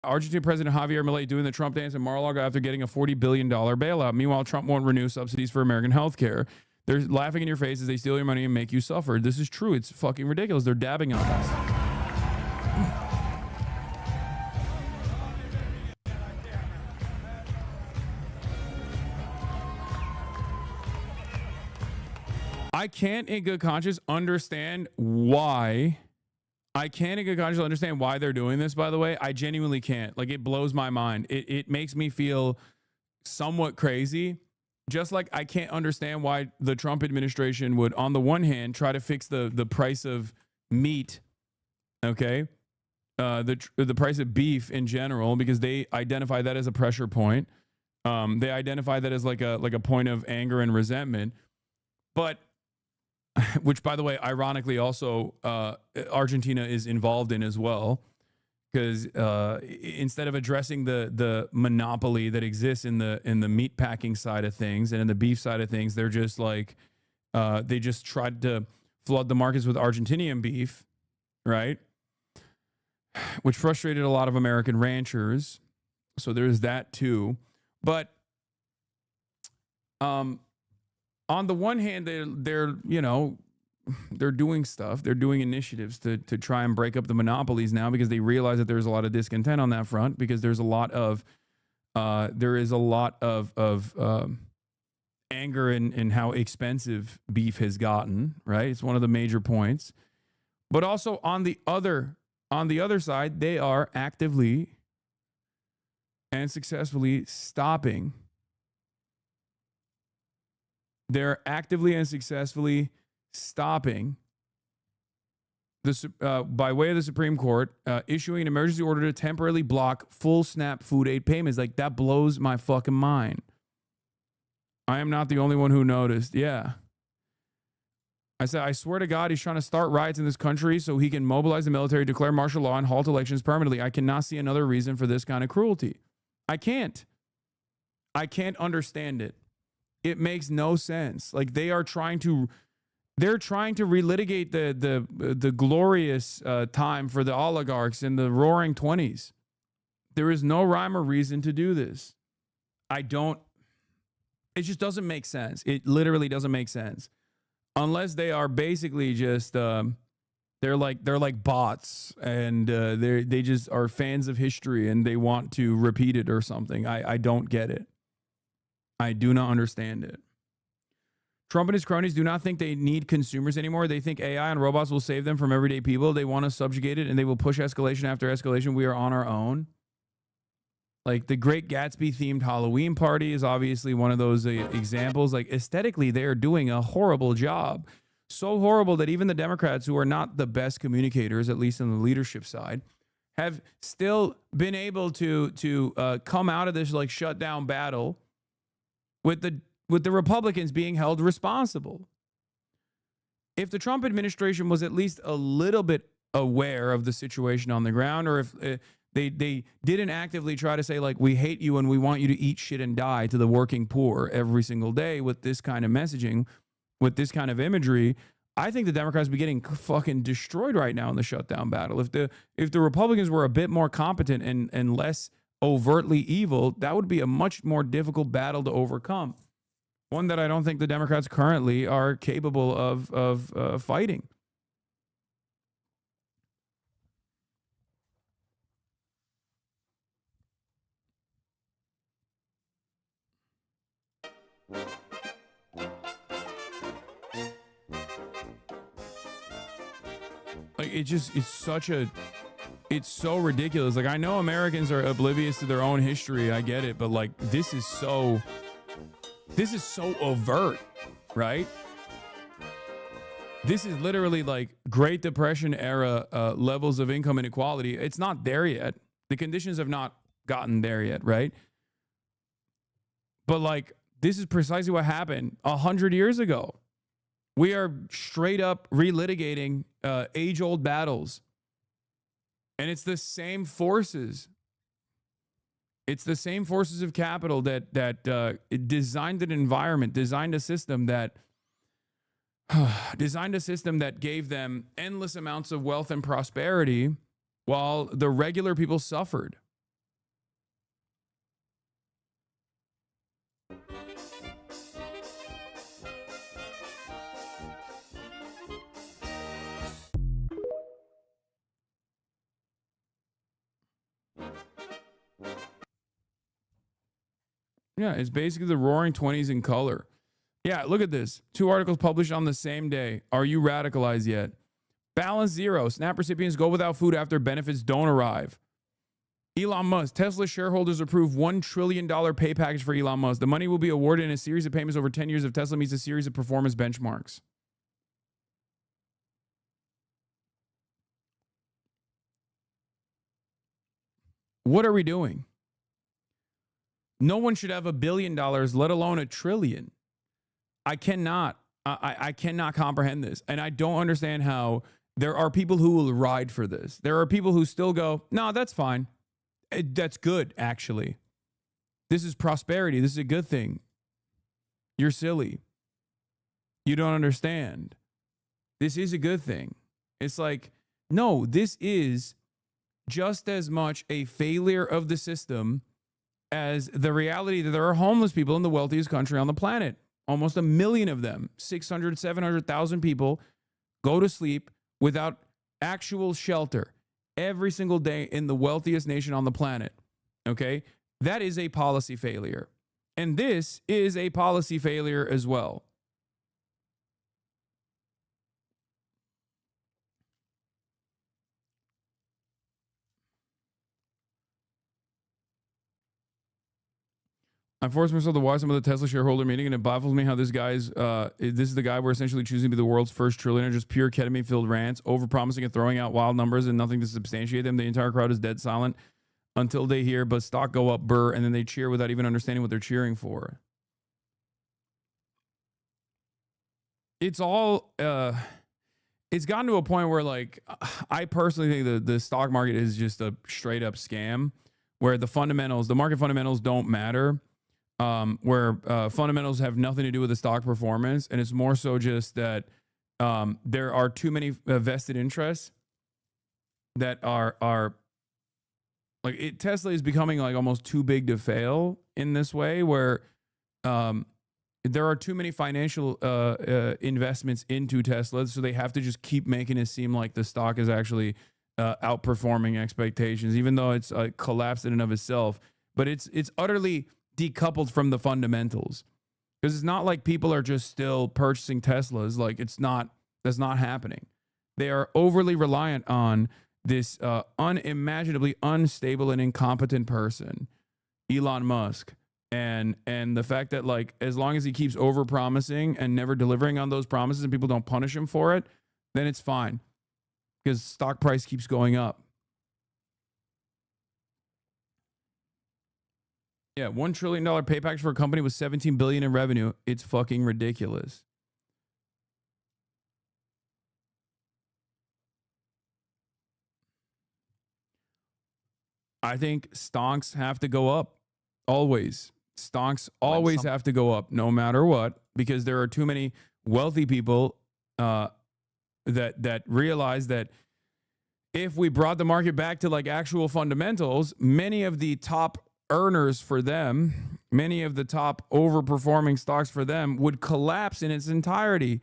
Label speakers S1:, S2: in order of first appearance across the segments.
S1: Argentine President Javier Milei doing the Trump dance in Mar-a-Lago after getting a $40 billion bailout. Meanwhile, Trump won't renew subsidies for American health care. They're laughing in your face as they steal your money and make you suffer. This is true. It's fucking ridiculous. They're dabbing on us. I can't in good conscience understand why. I can't in good conscience understand why they're doing this, by the way. I genuinely can't. Like, it blows my mind. It makes me feel somewhat crazy. Just like I can't understand why the Trump administration would, on the one hand, try to fix the price of meat, okay? The price of beef in general, because they identify that as a pressure point. They identify that as like a point of anger and resentment. But which, by the way, ironically, also Argentina is involved in as well, because instead of addressing the monopoly that exists in the meat packing side of things and in the beef side of things, they're just like they just tried to flood the markets with Argentinian beef, right? Which frustrated a lot of American ranchers. So there's that too. But on the one hand, they're doing stuff. They're doing initiatives to try and break up the monopolies now, because they realize that there's a lot of discontent on that front, because there's a lot of anger in how expensive beef has gotten. Right, it's one of the major points. But also on the other side, they are actively and successfully stopping. They're actively and successfully stopping by way of the Supreme Court, issuing an emergency order to temporarily block full SNAP food aid payments. Like, that blows my fucking mind. I am not the only one who noticed. Yeah. I said, I swear to God, he's trying to start riots in this country so he can mobilize the military, declare martial law, and halt elections permanently. I cannot see another reason for this kind of cruelty. I can't understand it. It makes no sense. Like, they're trying to relitigate the glorious time for the oligarchs in the roaring 20s. There is no rhyme or reason to do this. It just doesn't make sense. It literally doesn't make sense. Unless they are basically just they're like bots, and they just are fans of history and they want to repeat it or something. I don't get it. I do not understand it. Trump and his cronies do not think they need consumers anymore. They think AI and robots will save them from everyday people. They want to subjugate it, and they will push escalation after escalation. We are on our own. Like, the Great Gatsby themed Halloween party is obviously one of those examples. Like, aesthetically, they are doing a horrible job. So horrible that even the Democrats, who are not the best communicators, at least on the leadership side, have still been able to come out of this like shutdown battle with the Republicans being held responsible. If the Trump administration was at least a little bit aware of the situation on the ground, or if they didn't actively try to say, like, we hate you and we want you to eat shit and die to the working poor every single day with this kind of messaging, with this kind of imagery, I think the Democrats would be getting fucking destroyed right now in the shutdown battle. If the Republicans were a bit more competent and less overtly evil, that would be a much more difficult battle to overcome. One that I don't think the Democrats currently are capable of fighting. Like, it's so ridiculous. Like, I know Americans are oblivious to their own history. I get it. But like, this is so overt, right? This is literally like Great Depression era levels of income inequality. It's not there yet. The conditions have not gotten there yet, right? But like, this is precisely what happened 100 years ago. We are straight up relitigating age-old battles. And it's the same forces. It's the same forces of capital that designed an environment, designed a system that gave them endless amounts of wealth and prosperity while the regular people suffered. Yeah, it's basically the Roaring Twenties in color. Yeah, look at this. 2 articles published on the same day. Are you radicalized yet? Balance zero. SNAP recipients go without food after benefits don't arrive. Elon Musk. Tesla shareholders approve $1 trillion pay package for Elon Musk. The money will be awarded in a series of payments over 10 years if Tesla meets a series of performance benchmarks. What are we doing? No one should have $1 billion, let alone $1 trillion. I cannot comprehend this. And I don't understand how there are people who will ride for this. There are people who still go, no, that's fine. That's good, actually. This is prosperity. This is a good thing. You're silly. You don't understand. This is a good thing. It's like, no, this is just as much a failure of the system as the reality that there are homeless people in the wealthiest country on the planet. Almost 1 million of them, 600, 700,000 people go to sleep without actual shelter every single day in the wealthiest nation on the planet. Okay? That is a policy failure. And this is a policy failure as well. I forced myself to watch some of the Tesla shareholder meeting, and it baffles me how this is the guy we're essentially choosing to be the world's first trillionaire, just pure ketamine-filled rants, over-promising and throwing out wild numbers and nothing to substantiate them. The entire crowd is dead silent until they hear, but stock go up, burr, and then they cheer without even understanding what they're cheering for. It's all, it's gotten to a point where, like, I personally think the stock market is just a straight-up scam, where the market fundamentals don't matter. Where fundamentals have nothing to do with the stock performance, and it's more so just that there are too many vested interests that are like Tesla is becoming like almost too big to fail in this way, where there are too many financial investments into Tesla, so they have to just keep making it seem like the stock is actually outperforming expectations, even though it's collapsed in and of itself. But it's utterly decoupled from the fundamentals, because it's not like people are just still purchasing Teslas. Like that's not happening. They are overly reliant on this unimaginably unstable and incompetent person, Elon Musk, and the fact that, like, as long as he keeps over promising and never delivering on those promises and people don't punish him for it, then it's fine, because stock price keeps going up. Yeah, $1 trillion pay package for a company with $17 billion in revenue. It's fucking ridiculous. I think stonks have to go up. Always. Stonks always have to go up, no matter what, because there are too many wealthy people that realize that if we brought the market back to like actual fundamentals, many of the top earners for them, many of the top overperforming stocks for them would collapse in its entirety.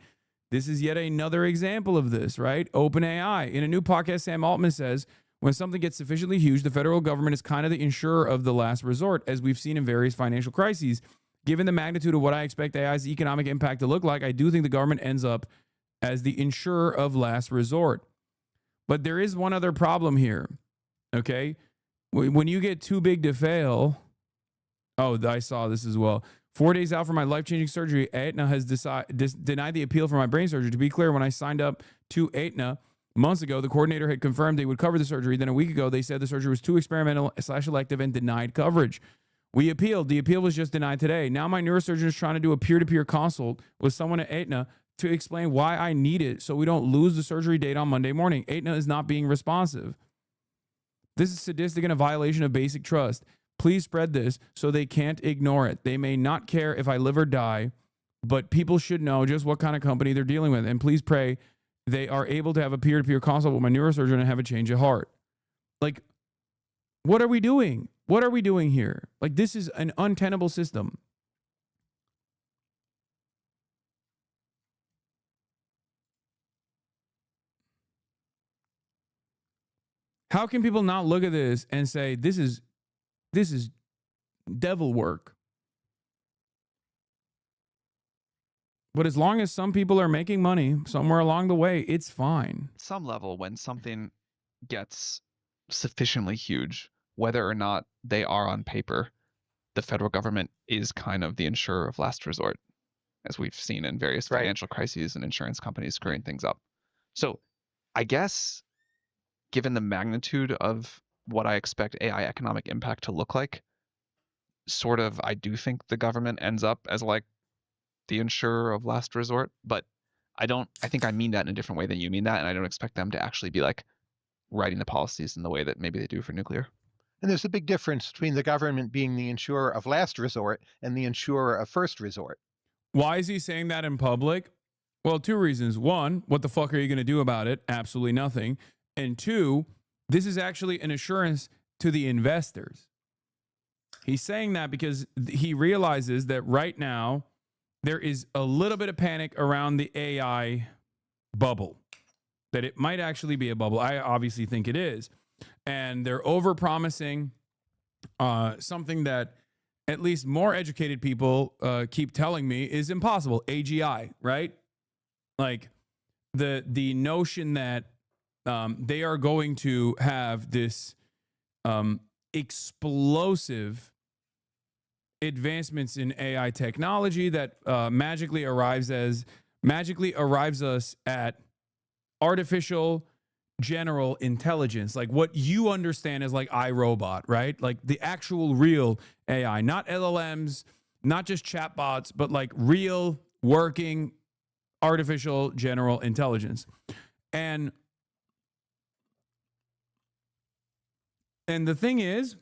S1: This is yet another example of this, right? OpenAI. In a new podcast, Sam Altman says, when something gets sufficiently huge, the federal government is kind of the insurer of the last resort, as we've seen in various financial crises. Given the magnitude of what I expect AI's economic impact to look like, I do think the government ends up as the insurer of last resort. But there is one other problem here, okay? When you get too big to fail, I saw this as well. 4 days out from my life-changing surgery, Aetna has denied the appeal for my brain surgery. To be clear, when I signed up to Aetna months ago, the coordinator had confirmed they would cover the surgery. Then a week ago, they said the surgery was too experimental/elective and denied coverage. We appealed. The appeal was just denied today. Now my neurosurgeon is trying to do a peer-to-peer consult with someone at Aetna to explain why I need it so we don't lose the surgery date on Monday morning. Aetna is not being responsive. This is sadistic and a violation of basic trust. Please spread this so they can't ignore it. They may not care if I live or die, but people should know just what kind of company they're dealing with. And please pray they are able to have a peer-to-peer consult with my neurosurgeon and have a change of heart. Like, what are we doing? What are we doing here? Like, this is an untenable system. How can people not look at this and say, this is devil work? But as long as some people are making money somewhere along the way, it's fine.
S2: At some level, when something gets sufficiently huge, whether or not they are on paper, the federal government is kind of the insurer of last resort, as we've seen in various financial crises and insurance companies screwing things up. So I guess, given the magnitude of what I expect AI economic impact to look like, sort of, I do think the government ends up as like the insurer of last resort, but I think I mean that in a different way than you mean that, and I don't expect them to actually be like writing the policies in the way that maybe they do for nuclear.
S3: And there's a big difference between the government being the insurer of last resort and the insurer of first resort.
S1: Why is he saying that in public? Well, two reasons. One, what the fuck are you going to do about it? Absolutely nothing. And two, this is actually an assurance to the investors. He's saying that because he realizes that right now there is a little bit of panic around the AI bubble, that it might actually be a bubble. I obviously think it is. And they're over-promising something that at least more educated people keep telling me is impossible. AGI, right? Like the notion that they are going to have this explosive advancements in AI technology that magically arrives us at artificial general intelligence, like what you understand as like iRobot, right? Like the actual real AI, not LLMs, not just chatbots, but like real working artificial general intelligence. And the thing is,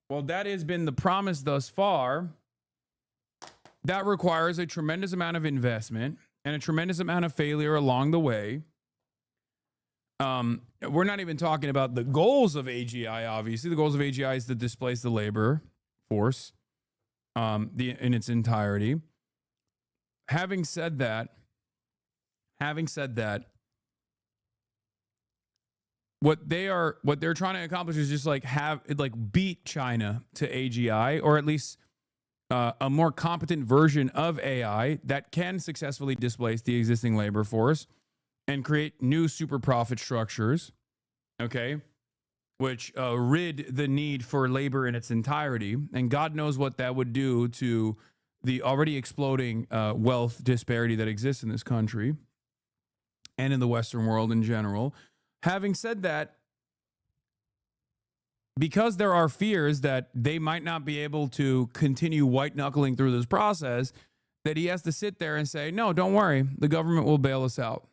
S1: well, that has been the promise thus far. That requires a tremendous amount of investment and a tremendous amount of failure along the way. We're not even talking about the goals of AGI, obviously. The goals of AGI is to displace the labor force in its entirety. Having said that, what they're trying to accomplish is just like beat China to AGI, or at least a more competent version of AI that can successfully displace the existing labor force and create new super profit structures, okay, which rid the need for labor in its entirety. And God knows what that would do to the already exploding wealth disparity that exists in this country and in the Western world in general. Having said that, because there are fears that they might not be able to continue white knuckling through this process, that he has to sit there and say, no, don't worry, the government will bail us out.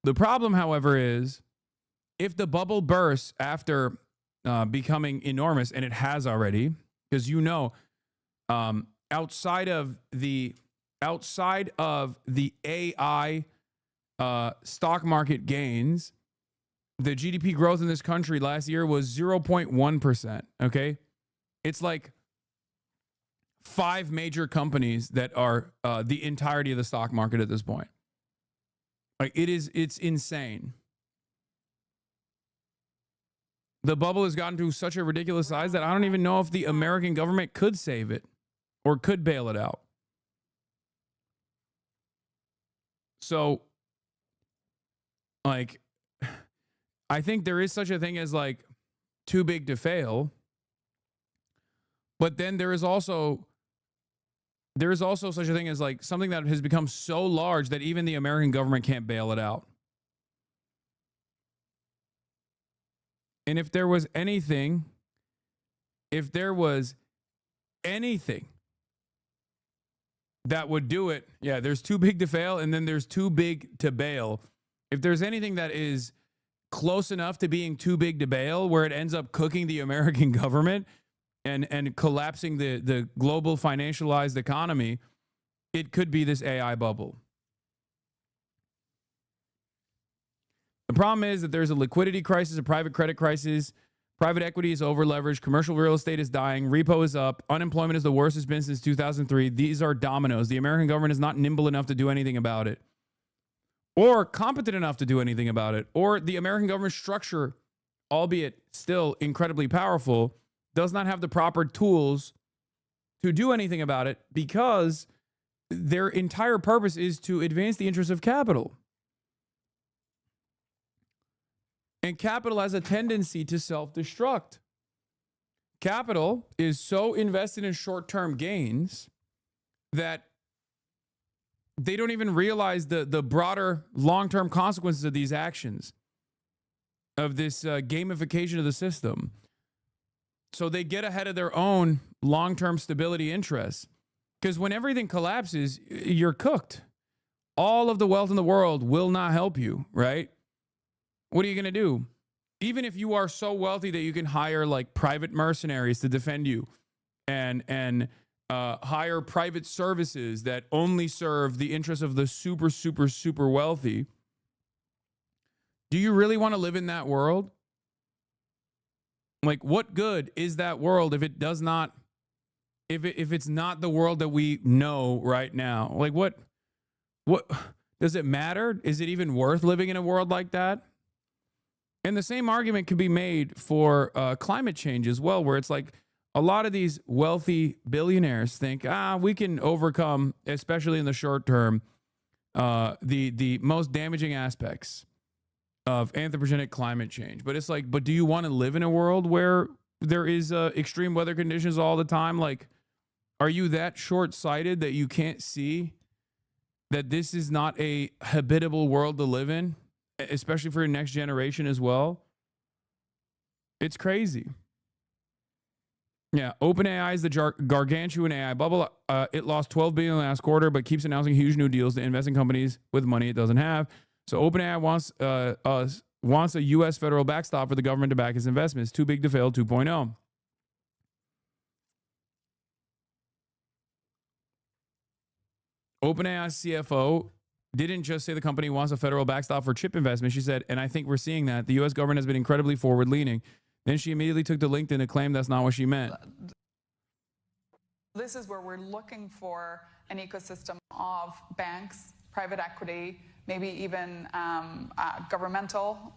S1: The problem, however, is if the bubble bursts after becoming enormous, and it has already, because outside of the AI stock market gains, the GDP growth in this country last year was 0.1%. Okay. It's like 5 major companies that are the entirety of the stock market at this point. Like it's insane. The bubble has gotten to such a ridiculous size that I don't even know if the American government could save it or could bail it out. So, like, I think there is such a thing as like too big to fail. But then there is also such a thing as like something that has become so large that even the American government can't bail it out. And if there was anything that would do it, yeah, there's too big to fail and then there's too big to bail. If there's anything that is close enough to being too big to bail, where it ends up cooking the American government and collapsing the global financialized economy, it could be this AI bubble. The problem is that there's a liquidity crisis, a private credit crisis. Private equity is over-leveraged. Commercial real estate is dying. Repo is up. Unemployment is the worst it's been since 2003. These are dominoes. The American government is not nimble enough to do anything about it. or competent enough to do anything about it, or the American government structure, albeit still incredibly powerful, does not have the proper tools to do anything about it because their entire purpose is to advance the interests of capital. And capital has a tendency to self-destruct. Capital is so invested in short-term gains that they don't even realize the broader long-term consequences of these actions, of this gamification of the system. So they get ahead of their own long-term stability interests. Because when everything collapses, you're cooked. All of the wealth in the world will not help you, right? What are you going to do? Even if you are so wealthy that you can hire like private mercenaries to defend you and hire private services that only serve the interests of the super, super, super wealthy, do you really want to live in that world? Like, what good is that world if it does not, if it's not the world that we know right now? Like, what does it matter? Is it even worth living in a world like that? And the same argument can be made for climate change as well, where it's like a lot of these wealthy billionaires think, we can overcome, especially in the short term, the most damaging aspects of anthropogenic climate change. But it's like, but do you want to live in a world where there is extreme weather conditions all the time? Like, are you that short-sighted that you can't see that this is not a habitable world to live in, especially for your next generation as well? It's crazy. Yeah, OpenAI is the gargantuan AI bubble. It lost $12 billion last quarter, but keeps announcing huge new deals to invest in companies with money it doesn't have. So OpenAI wants a U.S. federal backstop for the government to back its investments. Too big to fail 2.0. OpenAI's CFO didn't just say the company wants a federal backstop for chip investment. She said, and I think we're seeing that, the U.S. government has been incredibly forward-leaning. Then she immediately took to LinkedIn to claim that's not what she meant.
S4: This is where we're looking for an ecosystem of banks, private equity, maybe even governmental,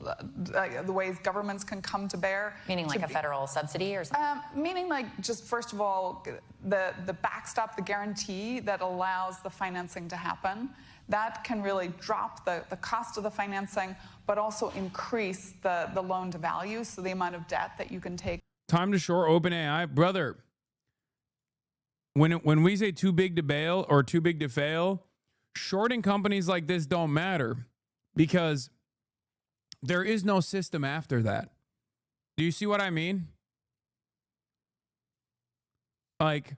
S4: the ways governments can come to bear.
S5: Meaning like a federal subsidy or something?
S4: Meaning like just first of all, the backstop, the guarantee that allows the financing to happen. That can really drop the cost of the financing, but also increase the loan to value, so the amount of debt that you can take.
S1: Time to short OpenAI. Brother, when we say too big to bail or too big to fail, shorting companies like this don't matter because there is no system after that. Do you see what I mean? Like,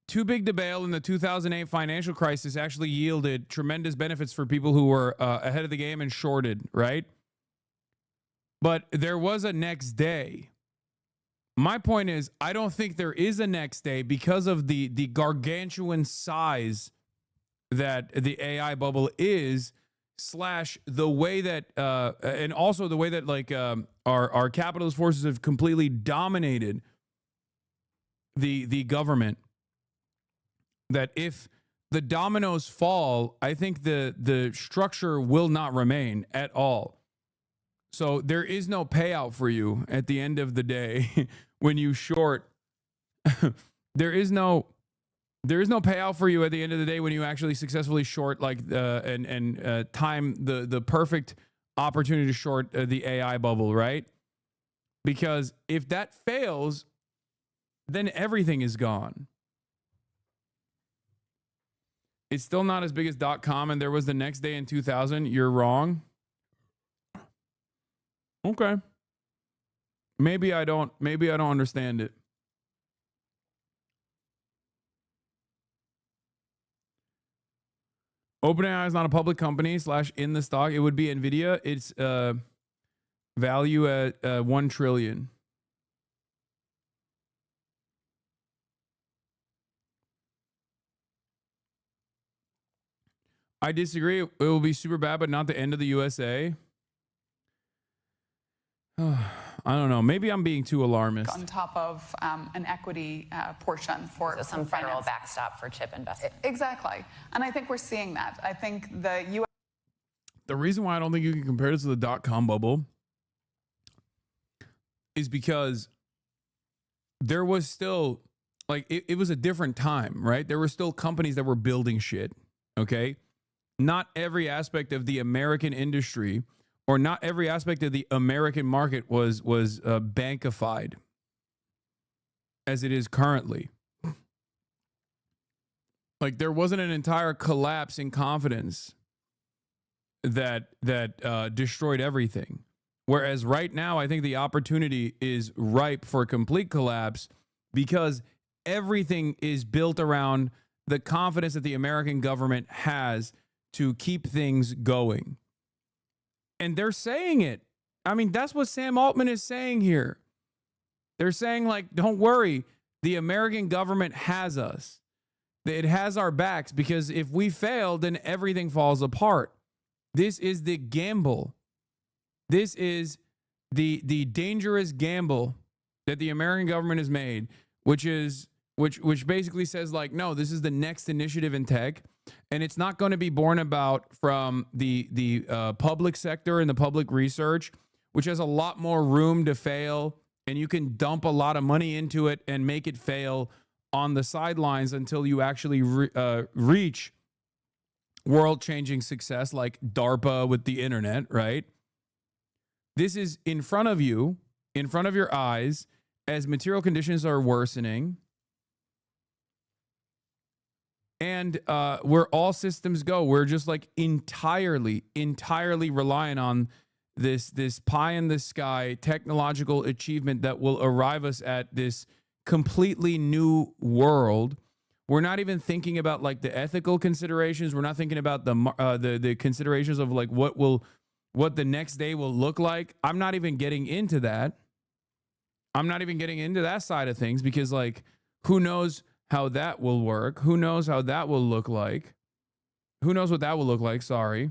S1: too big to bail in the 2008 financial crisis actually yielded tremendous benefits for people who were ahead of the game and shorted, right? But there was a next day. My point is, I don't think there is a next day because of the gargantuan size that the AI bubble is, slash the way that, and also the way that like our capitalist forces have completely dominated the government. That if the dominoes fall, I think the structure will not remain at all. So there is no payout for you at the end of the day when you short. there is no payout for you at the end of the day when you actually successfully short, like and time the perfect opportunity to short the AI bubble, right? Because if that fails, then everything is gone. It's still not as big as .com, and there was the next day in 2000. You're wrong. Okay. Maybe I don't understand it. OpenAI is not a public company / in the stock. It would be Nvidia. It's value at $1 trillion. I disagree. It will be super bad, but not the end of the USA. I I don't know. Maybe I'm being too alarmist.
S4: On top of an equity portion for
S5: So some federal
S4: finance.
S5: backstop for chip investment.
S4: Exactly. And I think we're seeing that. I think the U.S.
S1: The reason why I don't think you can compare this to the dot-com bubble is because there was still, like, it was a different time, right? There were still companies that were building shit, okay? Not every aspect of the American industry or not every aspect of the American market was bankified as it is currently. Like, there wasn't an entire collapse in confidence that destroyed everything. Whereas right now, I think the opportunity is ripe for complete collapse because everything is built around the confidence that the American government has to keep things going. And they're saying it. I mean, that's what Sam Altman is saying here. They're saying, like, don't worry, the American government has us. It has our backs because if we fail, then everything falls apart. This is the gamble. This is the dangerous gamble that the American government has made, which basically says, like, no, this is the next initiative in tech, and it's not going to be born about from the public sector and the public research, which has a lot more room to fail, and you can dump a lot of money into it and make it fail on the sidelines until you actually reach world-changing success like DARPA with the internet, right? This is in front of you, in front of your eyes, as material conditions are worsening. And where all systems go, we're just like entirely reliant on this pie in the sky technological achievement that will arrive us at this completely new world. We're not even thinking about like the ethical considerations. We're not thinking about the considerations of like what the next day will look like. I'm not even getting into that. I'm not even getting into that side of things because, like, who knows how that will work? Who knows how that will look like? Who knows what that will look like? Sorry.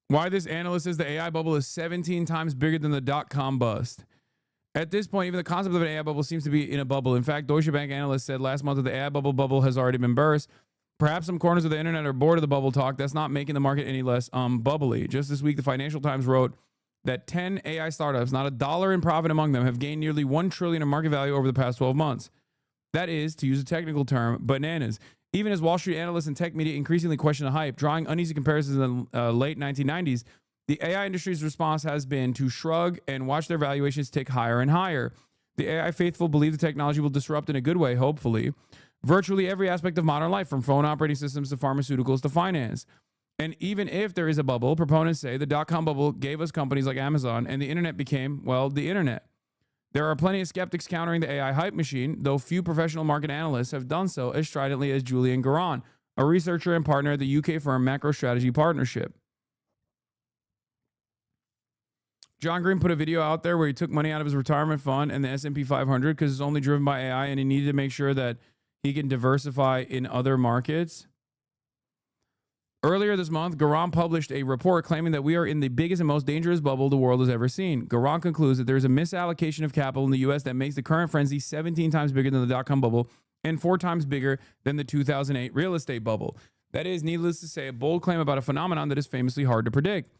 S1: Why this analyst says the AI bubble is 17 times bigger than the dot-com bust. At this point, even the concept of an AI bubble seems to be in a bubble. In fact, Deutsche Bank analyst said last month that the AI bubble has already been burst. Perhaps some corners of the internet are bored of the bubble talk. That's not making the market any less bubbly. Just this week, the Financial Times wrote that 10 AI startups, not a dollar in profit among them, have gained nearly $1 trillion in market value over the past 12 months. That is, to use a technical term, bananas. Even as Wall Street analysts and tech media increasingly question the hype, drawing uneasy comparisons in the late 1990s, the AI industry's response has been to shrug and watch their valuations tick higher and higher. The AI faithful believe the technology will disrupt in a good way, hopefully, virtually every aspect of modern life, from phone operating systems to pharmaceuticals to finance. And even if there is a bubble, proponents say the dot-com bubble gave us companies like Amazon, and the internet became, well, the internet. There are plenty of skeptics countering the AI hype machine, though few professional market analysts have done so as stridently as Julian Garan, a researcher and partner at the UK firm MacroStrategy Partnership. John Green put a video out there where he took money out of his retirement fund and the S&P 500 because it's only driven by AI, and he needed to make sure that he can diversify in other markets. Earlier this month, Garan published a report claiming that we are in the biggest and most dangerous bubble the world has ever seen. Garan concludes that there is a misallocation of capital in the U.S. that makes the current frenzy 17 times bigger than the dot-com bubble and 4 times bigger than the 2008 real estate bubble. That is, needless to say, a bold claim about a phenomenon that is famously hard to predict.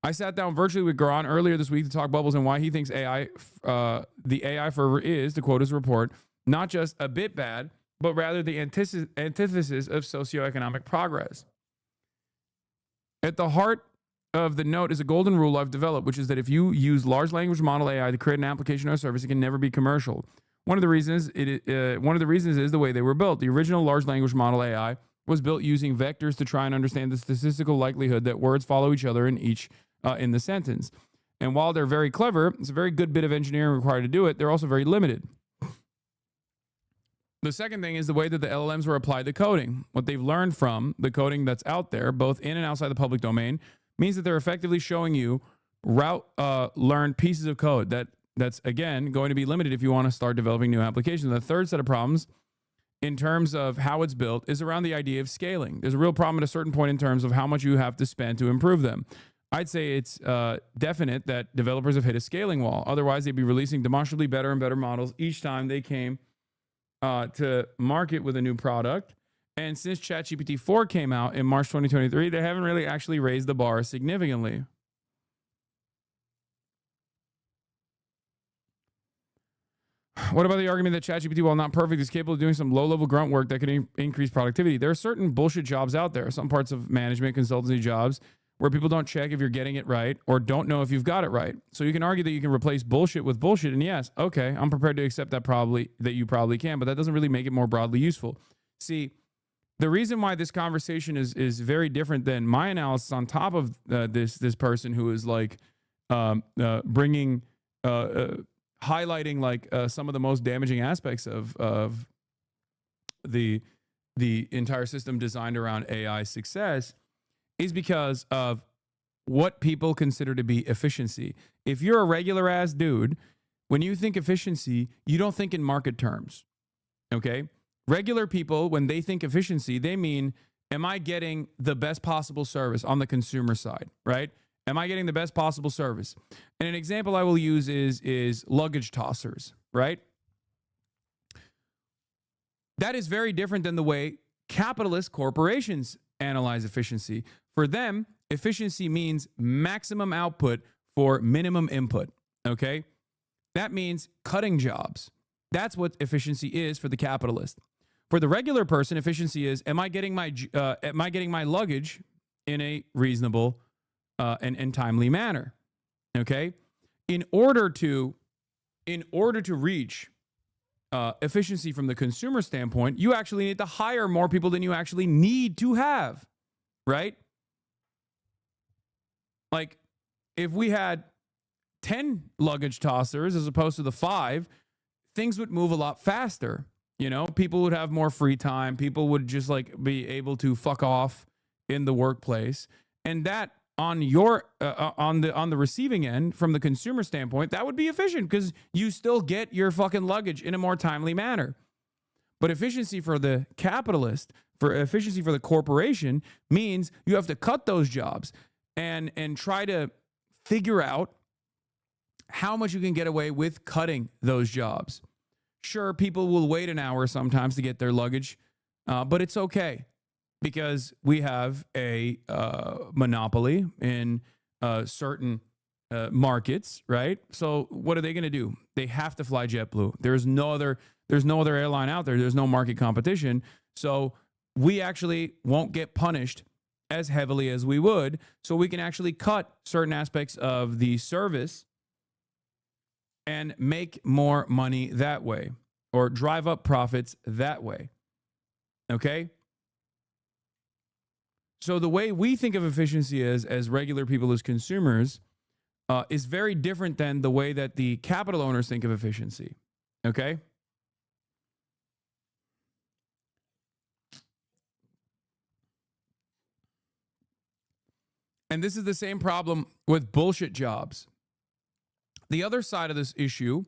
S1: I sat down virtually with Garan earlier this week to talk bubbles and why he thinks the AI fervor is, to quote his report, not just a bit bad, but rather the antithesis of socioeconomic progress. At the heart of the note is a golden rule I've developed, which is that if you use large language model AI to create an application or service, it can never be commercial. One of the reasons is the way they were built. The original large language model AI was built using vectors to try and understand the statistical likelihood that words follow each other in the sentence. And while they're very clever, it's a very good bit of engineering required to do it. They're also very limited. The second thing is the way that the LLMs were applied to coding. What they've learned from the coding that's out there, both in and outside the public domain, means that they're effectively showing you learned pieces of code that's, again, going to be limited if you want to start developing new applications. The third set of problems in terms of how it's built is around the idea of scaling. There's a real problem at a certain point in terms of how much you have to spend to improve them. I'd say it's definite that developers have hit a scaling wall. Otherwise, they'd be releasing demonstrably better and better models each time they came to market with a new product. And since ChatGPT 4 came out in March 2023, they haven't really actually raised the bar significantly. What about the argument that ChatGPT, while not perfect, is capable of doing some low-level grunt work that can increase productivity? There are certain bullshit jobs out there, some parts of management, consultancy jobs, where people don't check if you're getting it right or don't know if you've got it right. So you can argue that you can replace bullshit with bullshit. And yes, okay, I'm prepared to accept that you probably can, but that doesn't really make it more broadly useful. See, the reason why this conversation is very different than my analysis on top of this person who is like bringing highlighting like some of the most damaging aspects of the entire system designed around AI success is because of what people consider to be efficiency. If you're a regular ass dude, when you think efficiency, you don't think in market terms. Okay? Regular people, when they think efficiency, they mean, am I getting the best possible service on the consumer side, right? Am I getting the best possible service? And an example I will use is luggage tossers, right? That is very different than the way capitalist corporations analyze efficiency. For them, efficiency means maximum output for minimum input, okay? That means cutting jobs. That's what efficiency is for the capitalist. For the regular person, efficiency is, am I getting my luggage in a reasonable and timely manner? Okay? In order to reach efficiency from the consumer standpoint, you actually need to hire more people than you actually need to have, right? Like, if we had 10 luggage tossers as opposed to the 5, things would move a lot faster. You know, people would have more free time. People would just like be able to fuck off in the workplace. And that on your on the receiving end, from the consumer standpoint, that would be efficient because you still get your fucking luggage in a more timely manner. But efficiency for the capitalist, for efficiency for the corporation, means you have to cut those jobs and try to figure out how much you can get away with cutting those jobs. Sure, people will wait an hour sometimes to get their luggage, but it's okay because we have a monopoly in certain markets, right? So what are they going to do? They have to fly JetBlue. There's no other airline out there. There's no market competition. So we actually won't get punished as heavily as we would. So we can actually cut certain aspects of the service and make more money that way, or drive up profits that way. Okay? So the way we think of efficiency as regular people, as consumers, is very different than the way that the capital owners think of efficiency. Okay? And this is the same problem with bullshit jobs. The other side of this issue,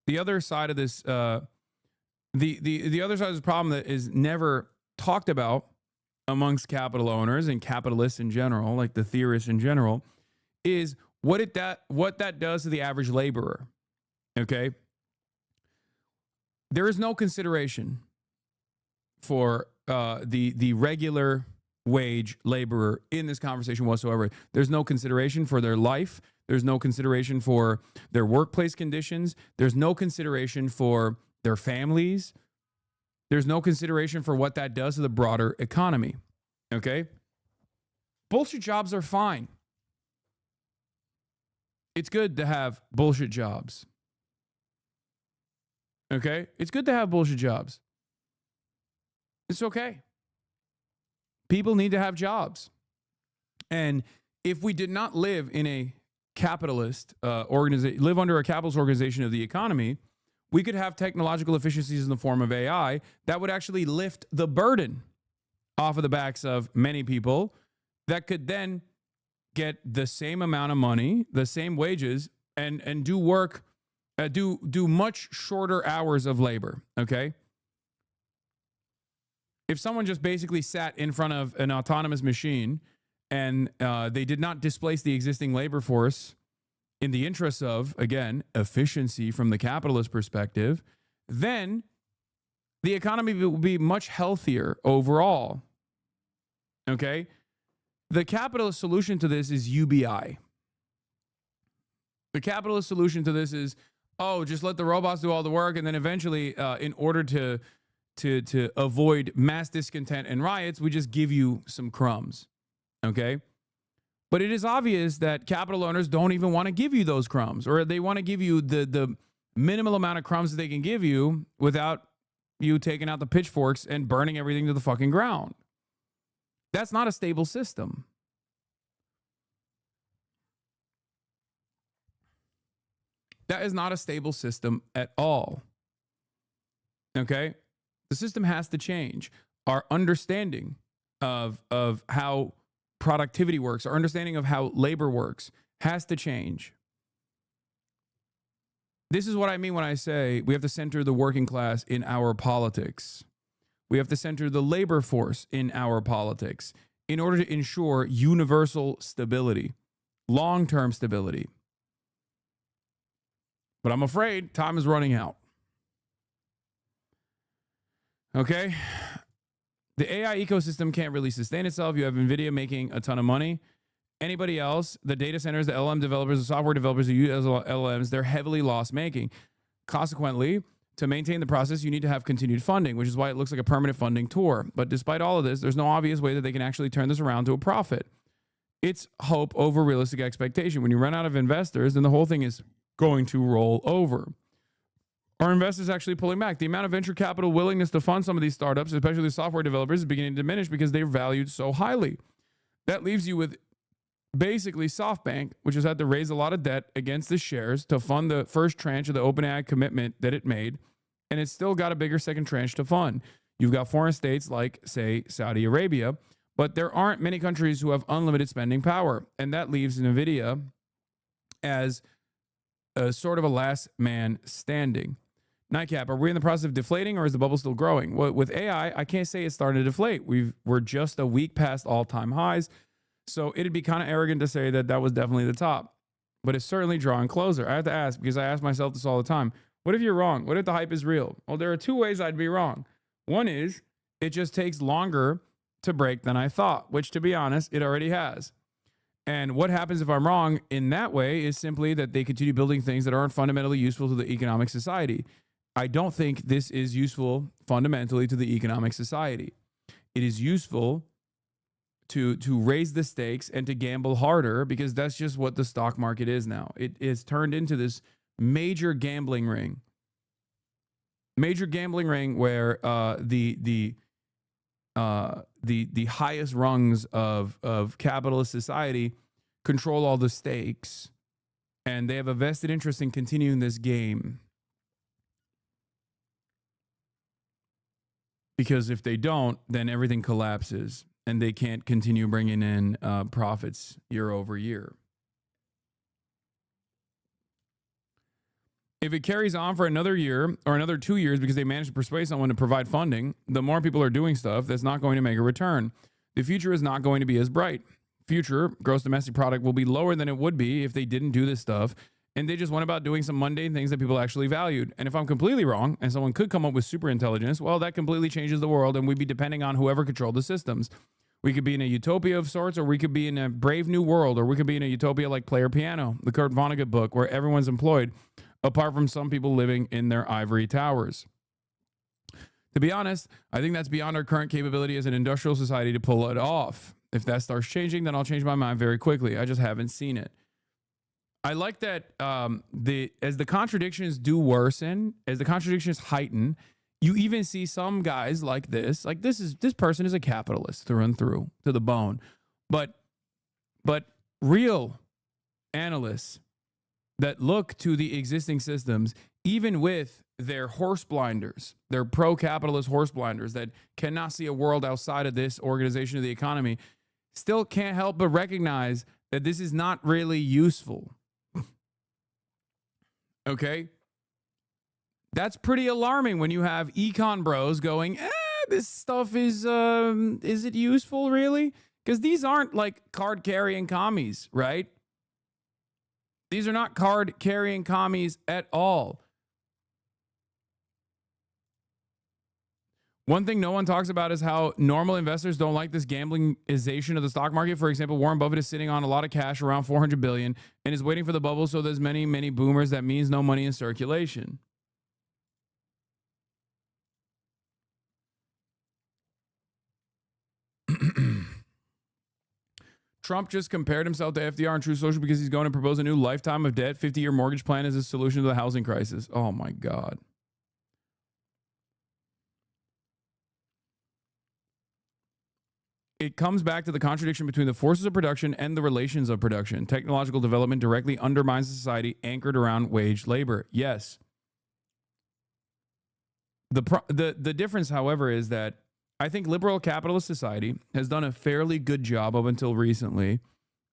S1: the other side of this, the other side of this problem that is never talked about amongst capital owners and capitalists in general, like the theorists in general, is what that does to the average laborer. Okay, there is no consideration for the regular wage laborer in this conversation whatsoever. There's no consideration for their life. There's no consideration for their workplace conditions. There's no consideration for their families. There's no consideration for what that does to the broader economy. Okay? Bullshit jobs are fine. It's good to have bullshit jobs. Okay? It's good to have bullshit jobs. It's okay. People need to have jobs. And if we did not live in a capitalist organization, live under a capitalist organization of the economy, we could have technological efficiencies in the form of AI that would actually lift the burden off of the backs of many people that could then get the same amount of money, the same wages, and do work, do much shorter hours of labor. Okay? If someone just basically sat in front of an autonomous machine and they did not displace the existing labor force in the interests of, again, efficiency from the capitalist perspective, then the economy will be much healthier overall. Okay? The capitalist solution to this is UBI. The capitalist solution to this is, oh, just let the robots do all the work, and then eventually, in order to avoid mass discontent and riots, we just give you some crumbs. Okay? But it is obvious that capital owners don't even want to give you those crumbs, or they want to give you the minimal amount of crumbs that they can give you without you taking out the pitchforks and burning everything to the fucking ground. That's not a stable system. That is not a stable system at all. Okay? The system has to change. Our understanding of how productivity works, our understanding of how labor works has to change. This is what I mean when I say we have to center the working class in our politics. We have to center the labor force in our politics in order to ensure universal stability, long-term stability. But I'm afraid time is running out. Okay? The AI ecosystem can't really sustain itself. You have NVIDIA making a ton of money. Anybody else, the data centers, the LLM developers, the software developers who use LLMs, they're heavily loss-making. Consequently, to maintain the process, you need to have continued funding, which is why it looks like a permanent funding tour. But despite all of this, there's no obvious way that they can actually turn this around to a profit. It's hope over realistic expectation. When you run out of investors, then the whole thing is going to roll over. Are investors actually pulling back? The amount of venture capital willingness to fund some of these startups, especially the software developers, is beginning to diminish because they're valued so highly. That leaves you with basically SoftBank, which has had to raise a lot of debt against the shares to fund the first tranche of the OpenAI commitment that it made, and it's still got a bigger second tranche to fund. You've got foreign states like, say, Saudi Arabia, but there aren't many countries who have unlimited spending power, and that leaves NVIDIA as a sort of a last man standing. Nightcap, are we in the process of deflating or is the bubble still growing? Well, with AI, I can't say it's starting to deflate. We're just a week past all-time highs, so it'd be kind of arrogant to say that that was definitely the top. But it's certainly drawing closer. I have to ask, because I ask myself this all the time, what if you're wrong? What if the hype is real? Well, there are two ways I'd be wrong. One is it just takes longer to break than I thought, which, to be honest, it already has. And what happens if I'm wrong in that way is simply that they continue building things that aren't fundamentally useful to the economic society. I don't think this is useful fundamentally to the economic society. It is useful to raise the stakes and to gamble harder because that's just what the stock market is now. It is turned into this major gambling ring. Major gambling ring where the highest rungs of capitalist society control all the stakes, and they have a vested interest in continuing this game. Because if they don't, then everything collapses and they can't continue bringing in profits year over year. If it carries on for another year or another 2 years because they manage to persuade someone to provide funding, the more people are doing stuff that's not going to make a return. The future is not going to be as bright. Future gross domestic product will be lower than it would be if they didn't do this stuff and they just went about doing some mundane things that people actually valued. And if I'm completely wrong and someone could come up with super intelligence, well, that completely changes the world and we'd be depending on whoever controlled the systems. We could be in a utopia of sorts, or we could be in a brave new world, or we could be in a utopia like Player Piano, the Kurt Vonnegut book, where everyone's employed, apart from some people living in their ivory towers. To be honest, I think that's beyond our current capability as an industrial society to pull it off. If that starts changing, then I'll change my mind very quickly. I just haven't seen it. I like that as the contradictions do worsen, as the contradictions heighten, you even see some guys like this person is a capitalist through and through to the bone. But real analysts that look to the existing systems, even with their horse blinders, their pro-capitalist horse blinders that cannot see a world outside of this organization of the economy, still can't help but recognize that this is not really useful. Okay? That's pretty alarming when you have econ bros going, this stuff is it useful really? Because these aren't like card carrying commies, right? These are not card carrying commies at all. One thing no one talks about is how normal investors don't like this gamblingization of the stock market. For example, Warren Buffett is sitting on a lot of cash, around $400 billion, and is waiting for the bubble. So there's many, many boomers. That means no money in circulation. Trump just compared himself to FDR on True Social because he's going to propose a new lifetime of debt, 50-year mortgage plan as a solution to the housing crisis. Oh my God. It comes back to the contradiction between the forces of production and the relations of production. Technological development directly undermines a society anchored around wage labor. Yes. The difference, however, is that I think liberal capitalist society has done a fairly good job up until recently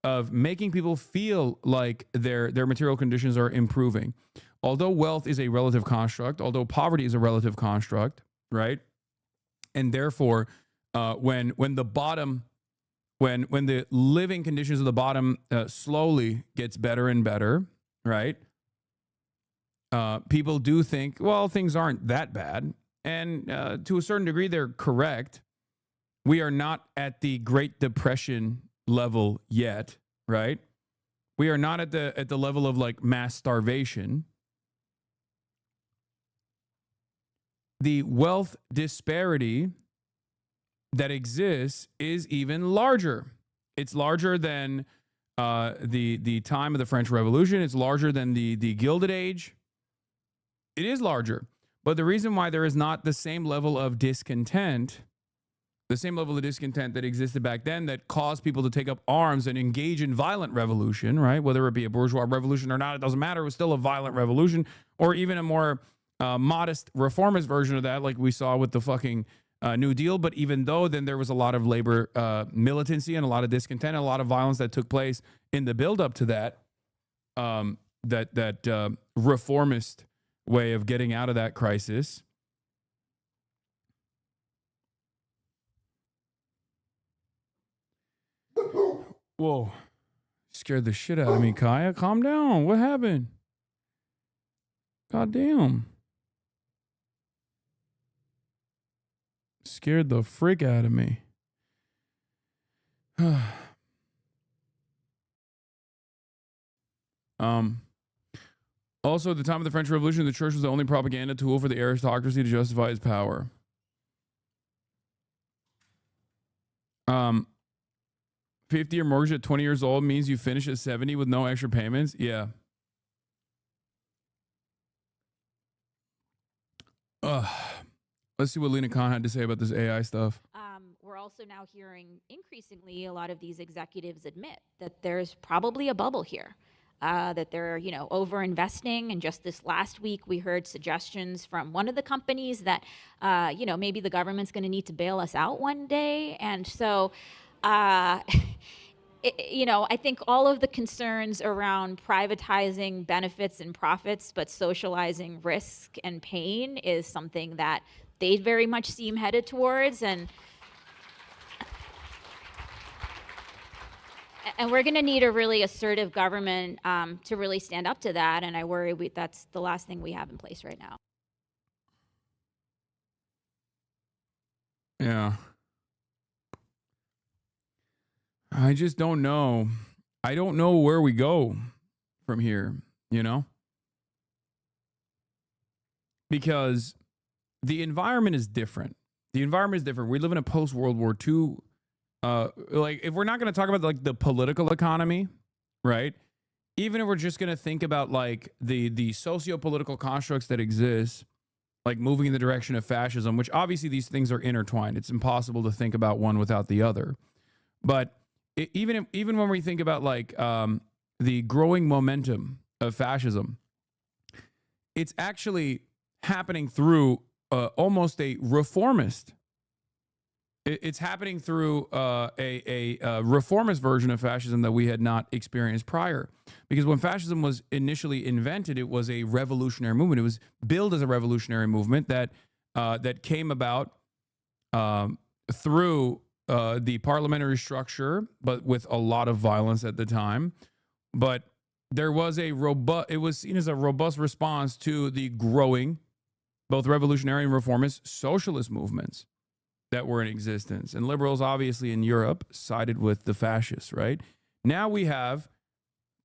S1: of making people feel like their material conditions are improving. Although wealth is a relative construct, although poverty is a relative construct, right? And therefore, when the living conditions of the bottom slowly gets better and better, right? People do think, well, things aren't that bad. And to a certain degree, they're correct. We are not at the Great Depression level yet, right? We are not at the level of like mass starvation. The wealth disparity that exists is even larger. It's larger than the time of the French Revolution. It's larger than the Gilded Age. It is larger. But the reason why there is not the same level of discontent, that existed back then that caused people to take up arms and engage in violent revolution, right? Whether it be a bourgeois revolution or not, it doesn't matter. It was still a violent revolution, or even a more modest reformist version of that, like we saw with the fucking New Deal. But even though then there was a lot of labor militancy and a lot of discontent and a lot of violence that took place in the buildup to that, reformist way of getting out of that crisis. Whoa. Scared the shit out of me, Kaya. Calm down. What happened? God damn. Scared the frick out of me. Also, at the time of the French Revolution, the church was the only propaganda tool for the aristocracy to justify its power. 50-year mortgage at 20 years old means you finish at 70 with no extra payments? Yeah. Let's see what Lena Khan had to say about this AI stuff.
S6: We're also now hearing increasingly a lot of these executives admit that there's probably a bubble here. That they're, over investing. And just this last week, we heard suggestions from one of the companies that, maybe the government's going to need to bail us out one day. And so, I think all of the concerns around privatizing benefits and profits, but socializing risk and pain is something that they very much seem headed towards. And we're going to need a really assertive government to really stand up to that. And I worry that's the last thing we have in place right now.
S1: Yeah. I just don't know. I don't know where we go from here, Because the environment is different. We live in a post-World War II. If we're not going to talk about like the political economy, right? Even if we're just going to think about like the socio-political constructs that exist, like moving in the direction of fascism, which obviously these things are intertwined. It's impossible to think about one without the other. But even when we think about like the growing momentum of fascism, it's actually happening through almost a reformist. It's happening through a reformist version of fascism that we had not experienced prior. Because when fascism was initially invented, it was a revolutionary movement. It was billed as a revolutionary movement that came about through the parliamentary structure, but with a lot of violence at the time. But there was it was seen as a robust response to the growing, both revolutionary and reformist socialist movements that were in existence. And liberals, obviously, in Europe sided with the fascists, right? Now we have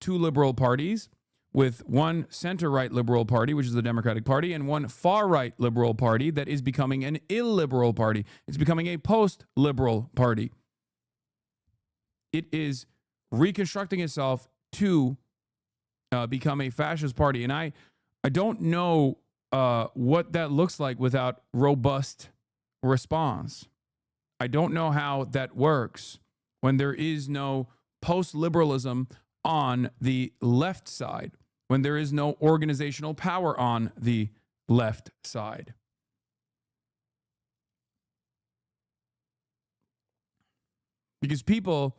S1: two liberal parties, with one center-right liberal party, which is the Democratic Party, and one far-right liberal party that is becoming an illiberal party. It's becoming a post-liberal party. It is reconstructing itself to become a fascist party. And I don't know what that looks like without robust response. I don't know how that works when there is no post-liberalism on the left side, when there is no organizational power on the left side. Because people,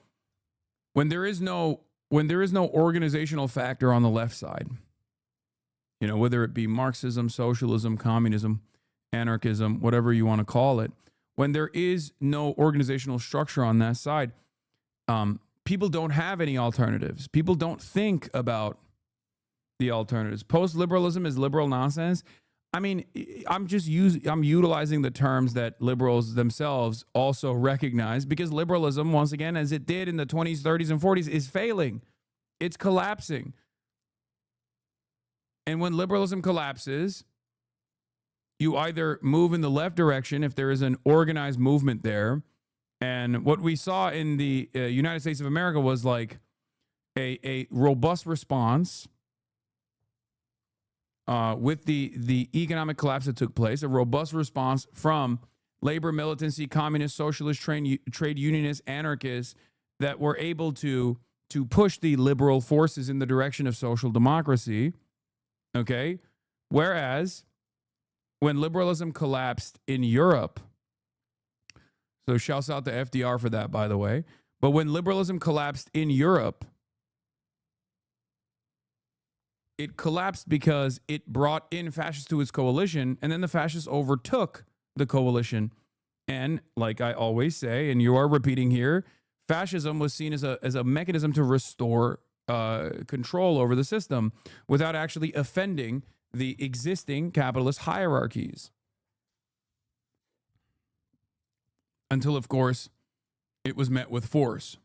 S1: when there is no organizational factor on the left side, you know, whether it be Marxism, socialism, communism, anarchism, whatever you want to call it, when there is no organizational structure on that side, people don't have any alternatives. People don't think about the alternatives. Post-liberalism is liberal nonsense. I mean, I'm utilizing the terms that liberals themselves also recognize, because liberalism, once again, as it did in the 20s, 30s, and 40s, is failing. It's collapsing. And when liberalism collapses, you either move in the left direction if there is an organized movement there. And what we saw in the United States of America was like a robust response with the economic collapse that took place, a robust response from labor militancy, communist, socialist, trade unionists, anarchists that were able to push the liberal forces in the direction of social democracy. Okay. Whereas when liberalism collapsed in Europe, so shouts out to FDR for that, by the way. But when liberalism collapsed in Europe, it collapsed because it brought in fascists to its coalition, and then the fascists overtook the coalition. And like I always say, and you are repeating here, fascism was seen as a mechanism to restore control over the system without actually offending the existing capitalist hierarchies. Until, of course, it was met with force.